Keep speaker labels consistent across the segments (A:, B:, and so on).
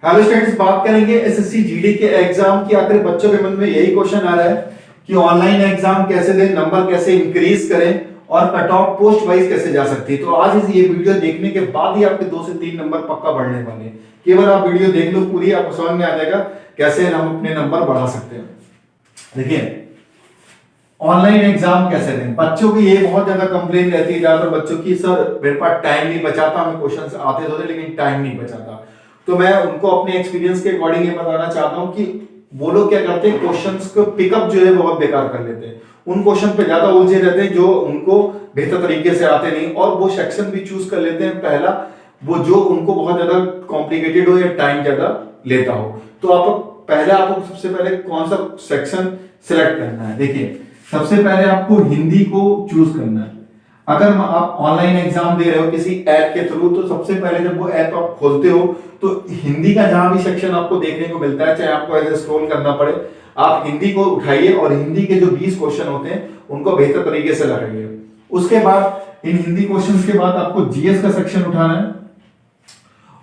A: Hello students, बात करेंगे SSC GD के एग्जाम की। आखिर बच्चों के मन में यही क्वेश्चन आ रहा है कि ऑनलाइन एग्जाम कैसे दें, नंबर कैसे इंक्रीज करें और कट ऑफ पोस्ट वाइज कैसे जा सकती है। तो आज ये वीडियो देखने के बाद ही आपके 2 से 3 नंबर पक्का बढ़ने वाले हैं। केवल आप वीडियो देख लो पूरी, आपको समझ में आ जाएगा कैसे हम अपने नंबर बढ़ा सकते हैं। देखिए, ऑनलाइन एग्जाम कैसे दें। बच्चों की ये बहुत ज्यादा कंप्लेन रहती है ज्यादातर बच्चों की, सर मेरे पास टाइम नहीं बचाता, हमें क्वेश्चन आते तो थे लेकिन टाइम नहीं बचाता। तो मैं उनको अपने एक्सपीरियंस के अकॉर्डिंग ये बताना चाहता हूं कि वो लोग क्या करते हैं, क्वेश्चंस को पिकअप जो है बहुत बेकार कर लेते हैं। उन क्वेश्चन पे ज्यादा उलझे रहते हैं जो उनको बेहतर तरीके से आते नहीं, और वो सेक्शन भी चूज कर लेते हैं पहला वो जो उनको बहुत ज्यादा कॉम्प्लिकेटेड हो या टाइम ज्यादा लेता हो। तो आप पहले आपको सबसे पहले कौन सा सेक्शन सिलेक्ट करना है। देखिए, सबसे पहले आपको हिंदी को चूज करना है। अगर आप ऑनलाइन एग्जाम दे रहे हो किसी ऐप के थ्रू, तो सबसे पहले जब वो ऐप आप खोलते हो तो हिंदी का जहां भी सेक्शन आपको देखने को मिलता है, चाहे आपको ऐसे स्क्रॉल करना पड़े, आप हिंदी को उठाइए और हिंदी के जो 20 क्वेश्चन होते हैं उनको बेहतर तरीके से लगाइए। उसके बाद इन हिंदी क्वेश्चंस के बाद आपको जीएस का सेक्शन उठाना है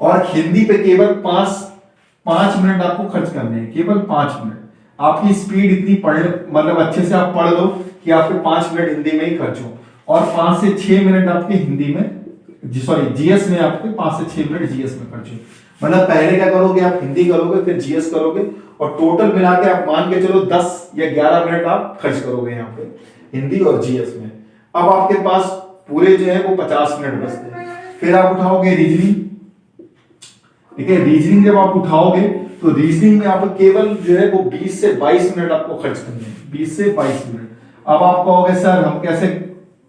A: और हिंदी पे केवल 5 मिनट आपको खर्च करने हैं, केवल 5 मिनट। आपकी स्पीड इतनी पढ़, मतलब अच्छे से आप पढ़ लो कि आपके 5 मिनट हिंदी में ही खर्च हो, और 5 से 6 मिनट आपके हिंदी में जीएस में आपके 5 से 6 मिनट जीएस में खर्च हो। मतलब पहले क्या करोगे, आप हिंदी करोगे फिर जीएस करोगे, और टोटल मिला के आप मान के चलो 10 या 11 मिनट आप खर्च करोगे यहाँ पे हिंदी और जीएस में। अब आपके पास पूरे जो है वो 50 मिनट बचते हैं। फिर आप उठाओगे रीजनिंग। ठीक है, रीजनिंग जब आप उठाओगे तो रीजनिंग में आपको केवल जो है वो 20 से 22 मिनट आपको खर्च करने हैं, 20 से 22 मिनट। अब आप कहोगे सर हम कैसे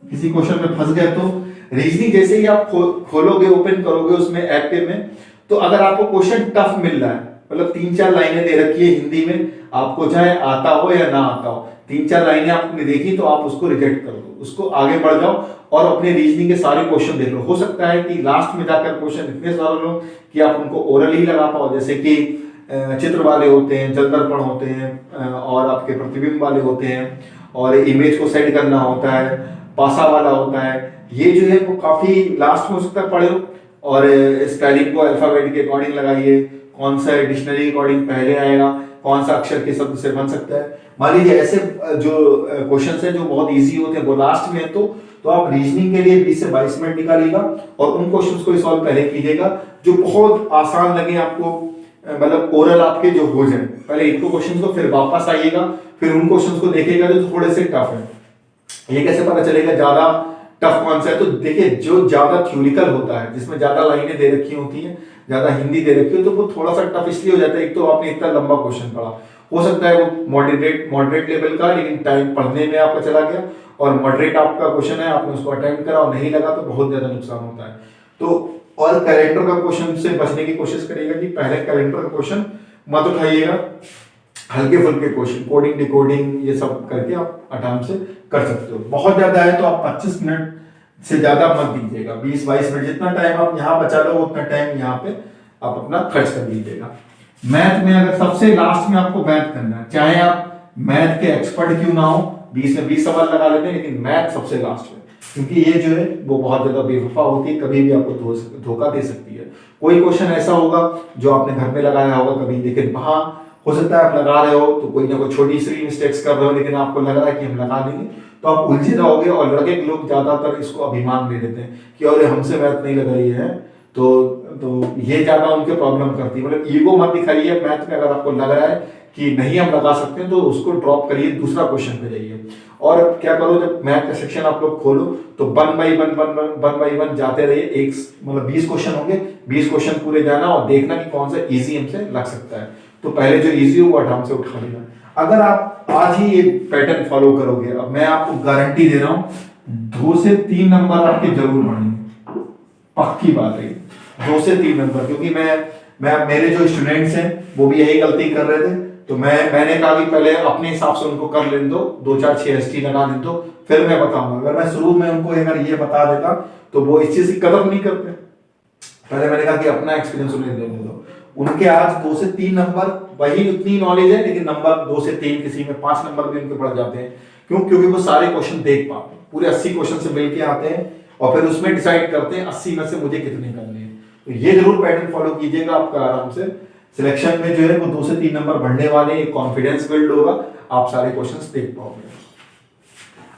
A: किसी क्वेश्चन में फंस गए, तो रीजनिंग जैसे ही आप खोलोगे, ओपन करोगे उसमें ऐप पे में, तो अगर आपको क्वेश्चन टफ मिल रहा है, मतलब 3-4 लाइनें दे रखी है हिंदी में, आपको चाहे आता हो या ना आता हो, 3-4 लाइनें आपने देखी तो आप उसको रिजेक्ट कर दो, उसको आगे बढ़ जाओ और अपने रीजनिंग के सारे क्वेश्चन देख लो। हो सकता है कि लास्ट में जाकर क्वेश्चन इतने सारे लो कि आप उनको ओरल ही लगा पाओ, जैसे कि चित्र वाले होते हैं, जल दर्पण होते हैं, और आपके प्रतिबिंब वाले होते हैं, और इमेज को सेट करना होता है, पासा वाला होता है। ये जो है वो काफी लास्ट में हो सकता है पढ़े हो, और स्पेलिंग को अल्फाबेट के अकॉर्डिंग लगाइए, कौन सा डिक्शनरी के अकॉर्डिंग पहले आएगा, कौन सा अक्षर के शब्द से बन सकता है। मान लीजिए ऐसे जो क्वेश्चंस हैं जो बहुत इजी होते हैं वो लास्ट में है, तो आप रीजनिंग के लिए 20 से 22 मिनट निकालिएगा और उन क्वेश्चंस को सॉल्व पहले कीजिएगा जो बहुत आसान लगे आपको, मतलब ओरल आपके जो हो जाए। पहले इनको क्वेश्चंस को, फिर वापस आइएगा, फिर उन क्वेश्चंस को देखिएगा जो थोड़े से टफ है। ये कैसे पता चलेगा ज्यादा टफ कौन सा है, तो देखिए जो ज्यादा थ्योरिकल होता है, जिसमें ज्यादा लाइनें दे रखी होती हैं, ज्यादा हिंदी दे रखी हो, तो वो थोड़ा सा टफ इसलिए हो जाता है, एक तो आपने इतना लंबा क्वेश्चन पढ़ा, हो सकता है वो मॉडरेट लेवल का, लेकिन टाइम पढ़ने में आपका चला गया, और मॉडरेट आपका क्वेश्चन है, आपने उसको अटेम्प्ट करा और नहीं लगा तो बहुत ज्यादा नुकसान होता है। तो और कैलेंडर का क्वेश्चन से बचने की कोशिश करिएगा कि पहले कैलेंडर का क्वेश्चन मत उठाइएगा, हल्के फुल्के क्वेश्चन, कोडिंग डिकोडिंग ये सब करके आप आराम से कर सकते हो। बहुत ज्यादा है तो आप 25 मिनट से ज्यादा मत दीजिएगा, 20-22 मिनट, जितना टाइम आप यहाँ बचा लो उतना टाइम यहाँ पे आप अपना खर्च कर लीजिएगा। मैथ में अगर सबसे लास्ट में आपको मैथ करना है, चाहे आप मैथ के एक्सपर्ट क्यों ना हो, 20 में 20 सवाल लगा लेते हैं, लेकिन मैथ सबसे लास्ट में, क्योंकि ये जो है वो बहुत ज्यादा बेवफा होती है, कभी भी आपको धोखा दे सकती है। कोई क्वेश्चन ऐसा होगा जो आपने घर में लगाया होगा कभी, लेकिन वहां हो सकता है आप लगा रहे हो तो कोई ना कोई छोटी सी मिस्टेक्स कर रहे हो, लेकिन आपको लग रहा है कि हम लगा देंगे, तो आप उलझे जाओगे। और लड़के के लोग ज्यादातर इसको अभिमान ले लेते हैं कि अरे हमसे मैथ नहीं लग रही है, तो ये ज्यादा उनके प्रॉब्लम करती है। मतलब ईगो मत दिखाइए मैथ में, अगर आपको लग रहा है कि नहीं हम लगा सकते हैं तो उसको ड्रॉप करिए, दूसरा क्वेश्चन पे जाइए। और क्या करो, जब मैथ का सेक्शन आप लोग खोलो तो 1 बाई 1 जाते रहिए। एक मतलब 20 क्वेश्चन होंगे, 20 क्वेश्चन पूरे जाना और देखना कि कौन सा इजी हमसे लग सकता है, तो पहले जो इजी हो वो आराम से उठा लेना। अगर आप आज ही ये पैटर्न फॉलो करोगे, अब मैं आपको गारंटी दे रहा हूं 2 से 3 नंबर आपके जरूर बढ़ेंगे, पक्की बात है, 2 से 3 नंबर। क्योंकि मैं मेरे जो स्टूडेंट्स हैं वो भी यही गलती कर रहे थे, तो मैंने कहा कि पहले अपने हिसाब से उनको कर लेने दो, 2-4 6 लगा दे दो, फिर मैं बताऊंगा। अगर मैं शुरू में उनको अगर ये बता देता तो वो इस चीज की कदर नहीं करते। पहले मैंने कहा कि अपना एक्सपीरियंस उन्हें देने दो। उनके आज 2 से 3 नंबर, वही उतनी नॉलेज है लेकिन नंबर 2 से 3, किसी में 5 नंबर भी उनके बढ़ जाते हैं। क्यों? क्योंकि वो सारे क्वेश्चन देख पाते हैं, पूरे 80 क्वेश्चन से मिलके आते हैं और फिर उसमें डिसाइड करते हैं 80 में से मुझे कितने करने हैं। तो ये जरूर पैटर्न फॉलो कीजिएगा, आपका आराम से सिलेक्शन में जो है वो 2 से 3 नंबर बढ़ने वाले, एक कॉन्फिडेंस बिल्ड होगा, आप सारे क्वेश्चंस देख पाओगे।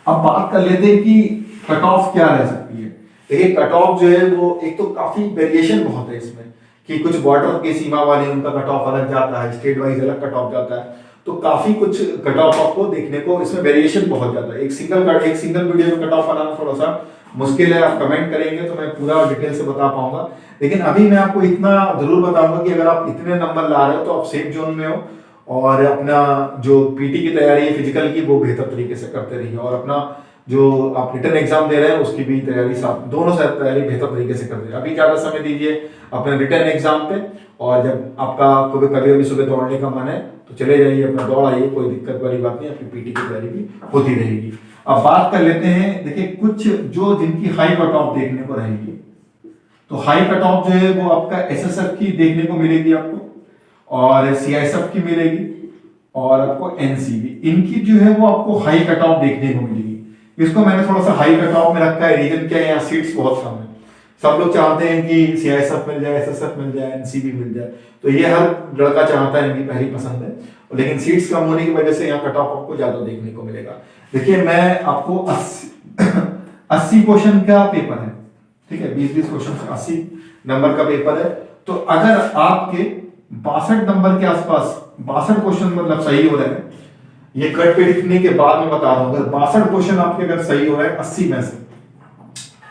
A: अब बात कर लेते हैं कि कट ऑफ क्या रह सकती है। देखिए कट ऑफ जो है वो एक तो काफी वेरिएशन बहुत है इसमें, कि कुछ बॉर्डर के सीमा वाले उनका कट ऑफ अलग जाता है, स्टेट वाइज अलग कट ऑफ जाता है, तो काफी कुछ कट ऑफ आपको देखने को इसमें वेरिएशन बहुत ज्यादा है। एक सिंगल वीडियो में कट ऑफ बनाना थोड़ा सा मुश्किल है, आप कमेंट करेंगे तो मैं पूरा डिटेल से बता पाऊंगा। लेकिन अभी मैं आपको इतना जरूर बताऊंगा कि अगर आप इतने नंबर ला रहे हो तो आप सेफ जोन में हो, और अपना जो पीटी की तैयारी है फिजिकल की वो बेहतर तरीके से करते रहिए, और अपना जो आप रिटर्न एग्जाम दे रहे हैं उसकी भी तैयारी साथ, दोनों साथ तैयारी बेहतर तरीके से कर रहे हैं। अभी ज्यादा समय दीजिए अपने रिटर्न एग्जाम पे, और जब आपका कभी कभी सुबह दौड़ने का मन है तो चले जाइए, अपना दौड़ आइए, कोई दिक्कत वाली बात नहीं, आपकी पीटी की तैयारी भी होती रहेगी। अब बात कर लेते हैं, देखिए कुछ जो जिनकी हाई कट ऑफ देखने को रहेगी, तो हाई कट ऑफ जो है वो आपका एसएसएफ की देखने को मिलेगी आपको, और सीआईएसएफ की मिलेगी, और आपको एनसीबी, इनकी जो है वो आपको हाई कट ऑफ देखने को मिलेगी। इसको मैंने थोड़ा सा हाई कट ऑफ में रखा है, रीजन क्या है, यहाँ सीट्स बहुत कम है, सब लोग चाहते हैं कि सीआईएसएफ मिल जाए, एसएसएफ मिल जाए, एनसीबी मिल जाए, तो ये हर लड़का चाहता है, इनकी पहली पसंद है, लेकिन सीट्स कम होने की वजह से यहाँ कट ऑफ आपको ज्यादा देखने को मिलेगा। देखिए मैं आपको 80 क्वेश्चन का पेपर है, ठीक है, 20-20 क्वेश्चन 80 नंबर का पेपर है, तो अगर आपके 62 नंबर के आसपास 62 क्वेश्चन मतलब सही हो रहे हैं, ये कट पे लिखने के बाद मैं बता रहा हूं, अगर 62 क्वेश्चन आपके अगर सही हो रहे हैं 80 में से,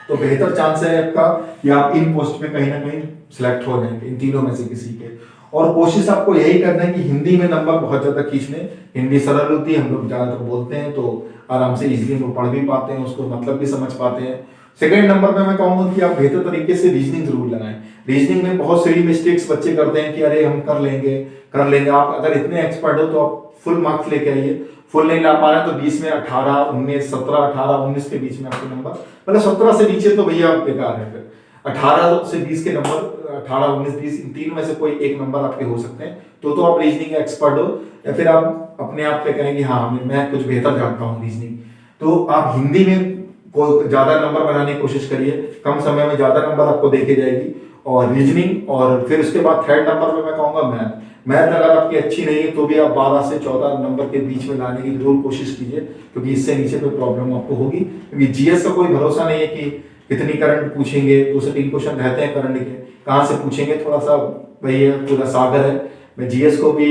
A: तो बेहतर चांस है आपका कि आप इन पोस्ट में कहीं ना कहीं सिलेक्ट हो जाएंगे, इन तीनों में से किसी के। और कोशिश आपको यही करना है कि हिंदी में नंबर बहुत ज्यादा खींचने, हिंदी सरल होती है, हम लोग ज्यादातर बोलते हैं तो आराम से इजीली हम पढ़ भी पाते हैं, उसको मतलब भी समझ पाते हैं। सेकंड नंबर पे मैं कहूंगा कि आप बेहतर तरीके से रीजनिंग जरूर लगाएं। रीजनिंग में बहुत सारी मिस्टेक्स बच्चे करते हैं कि अरे हम कर लेंगे कर लेंगे, आप अगर इतने एक्सपर्ट हो तो आप फुल मार्क्स लेके आइए, फुल नहीं ला पा रहे तो 20 में 18, 19, 17, 18, 19 के बीच में आपके नंबर, मतलब 17 से नीचे तो भैया बेकार है, फिर 18 से 20 के नंबर, 18, 19, 20 इन तीन में से कोई एक नंबर आपके हो सकते हैं, तो आप रीजनिंग एक्सपर्ट हो, या फिर आप अपने आप पे कहेंगे हाँ मैं कुछ बेहतर जानता हूँ रीजनिंग, तो आप हिंदी में को ज्यादा नंबर बनाने की कोशिश करिए, कम समय में ज्यादा नंबर आपको देके जाएगी, और रीजनिंग, और फिर उसके बाद थर्ड नंबर पे मैं कहूंगा मैथ अगर आपकी अच्छी नहीं है तो भी आप 12 से 14 नंबर के बीच में लाने की जरूर कोशिश कीजिए, क्योंकि इससे नीचे कोई प्रॉब्लम आपको होगी, क्योंकि जीएस का कोई भरोसा नहीं है कि कितनी करंट पूछेंगे, 2 से 3 क्वेश्चन रहते हैं करंट के, कहाँ से पूछेंगे, थोड़ा सा वही है, पूरा सागर है। मैं जीएस को भी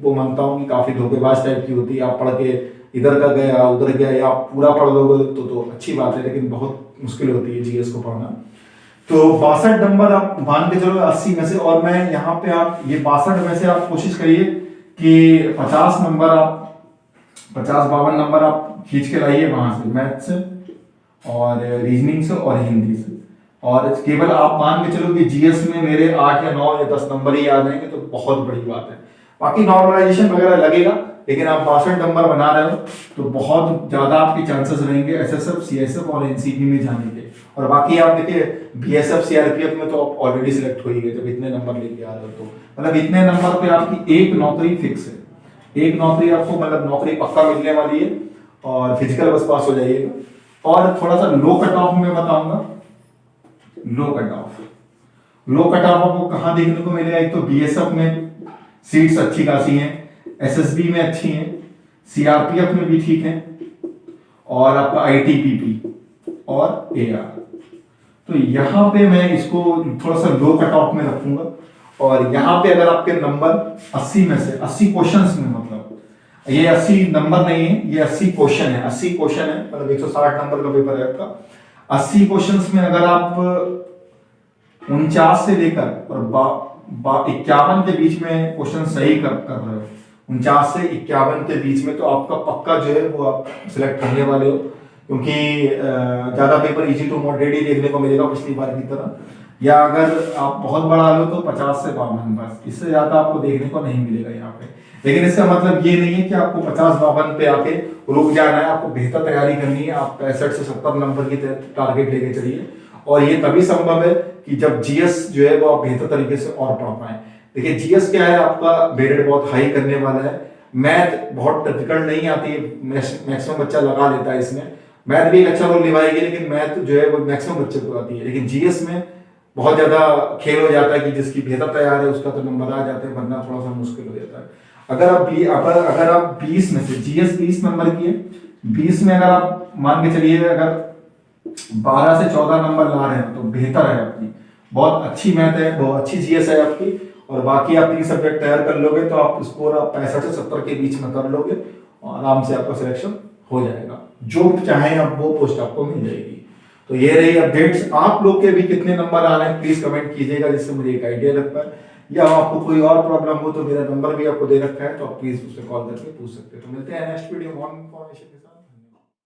A: वो मानता हूँ कि काफी धोखेबाज टाइप की होती है, आप पढ़ के इधर का गया उधर गया, या आप पूरा पढ़ लोगे तो अच्छी बात है, लेकिन बहुत मुश्किल होती है जीएस को पढ़ना। तो 62 नंबर आप मान के चलो 80 में से, और मैं यहाँ पे आप ये 62 में से आप कोशिश करिए कि 50 नंबर आप 50-52 नंबर आप खींच के लाइए वहां से, मैथ से और रीजनिंग से और हिंदी से, और केवल आप मान के चलो कि जीएस में मेरे 8 या 9 या 10 नंबर ही याद आएंगे तो बहुत बड़ी बात है, बाकी नॉर्मलाइजेशन वगैरह लगेगा, लेकिन आप 62 नंबर बना रहे हो तो बहुत ज्यादा आपके चांसेस रहेंगे एसएसएफ, सीएसएफ और एनसीबी में जाने के। और बाकी आप देखिए बीएसएफ, सीआरपीएफ में तो आप ऑलरेडी सिलेक्ट हो ही गए जब इतने नंबर लेके आ रहे हो, तो मतलब इतने नंबर पे आपकी एक नौकरी फिक्स है, एक नौकरी आपको मतलब नौकरी पक्का मिलने वाली है, और फिजिकल बस पास हो जाइएगा। और थोड़ा सा लो कट ऑफ में बताऊंगा, लो कट ऑफ आपको कहाँ देखने को मिलेगा, एक तो बीएसएफ में सीट्स अच्छी खासी हैं, एसएसबी में अच्छी हैं, सीआरपीएफ में भी ठीक है, और आपका आईटीबीपी और एआर, तो यहाँ पे मैं इसको थोड़ा सा लो कट ऑफ में रखूंगा। और यहाँ पे अगर आपके नंबर 80 में से 80 क्वेश्चंस में, मतलब ये 80 नंबर नहीं है, ये 80 क्वेश्चन है, 80 क्वेश्चन है, मतलब 160 नंबर का पेपर है आपका, 80 क्वेश्चंस में अगर आप 49 से लेकर और 51 के बीच में क्वेश्चन सही कर रहे हो, 49 से 51 के बीच में, तो आपका पक्का जो है वो आप सिलेक्ट होने वाले हो, क्योंकि ज्यादा पेपर इजी टू मॉडरेट ही देखने को मिलेगा पिछली बार की तरह, या अगर आप बहुत बड़ा लो तो 50 से 52, बस इससे ज्यादा आपको देखने को नहीं मिलेगा यहाँ पे। लेकिन इसका मतलब ये नहीं है कि आपको 50-52 पे आके रुक जाना है, आपको बेहतर तैयारी करनी है, आप 65 से 70 नंबर की टारगेट लेके चलिए, और ये तभी संभव है कि जब जीएस जो है वो आप बेहतर तरीके से और पढ़ पाए। देखिए जीएस क्या है, आपका मेरिट बहुत हाई करने वाला है, मैथ बहुत डिफिकल्ट नहीं आती है, मैक्सिमम बच्चा लगा लेता है इसमें, मैथ भी एक अच्छा रोल निभाएगी, लेकिन मैथ जो है वो मैक्सिमम बच्चे को आती है, लेकिन जीएस में बहुत ज्यादा खेल हो जाता है कि जिसकी बेहतर तैयार है उसका तो नंबर आ जाते हैं, वरना थोड़ा सा मुश्किल हो जाता है। अगर आप 20 में से जीएस 20 नंबर की है, 20 में अगर आप मान के चलिए अगर 12 से 14 नंबर ला रहे हैं तो बेहतर है आपकी, बहुत अच्छी मैथ है, बहुत अच्छी जीएस है आपकी, और बाकी आप 3 सब्जेक्ट तैयार कर लोगे तो आप स्कोर आप 65 से 70 के बीच में कर लोगे और आराम से आपका सिलेक्शन हो जाएगा। जो चाहे आप वो पोस्ट आपको मिल जाएगी। तो ये रही अपडेट्स। आप लोग के भी कितने नंबर आ रहे हैं प्लीज कमेंट कीजिएगा, जिससे मुझे एक आइडिया लग पाए, या आपको कोई और प्रॉब्लम हो तो मेरा नंबर भी आपको दे रखा है, तो आप प्लीज उससे कॉल करके पूछ सकते हैं। तो मिलते हैं नेक्स्ट वीडियो में और इन्फॉर्मेशन के साथ।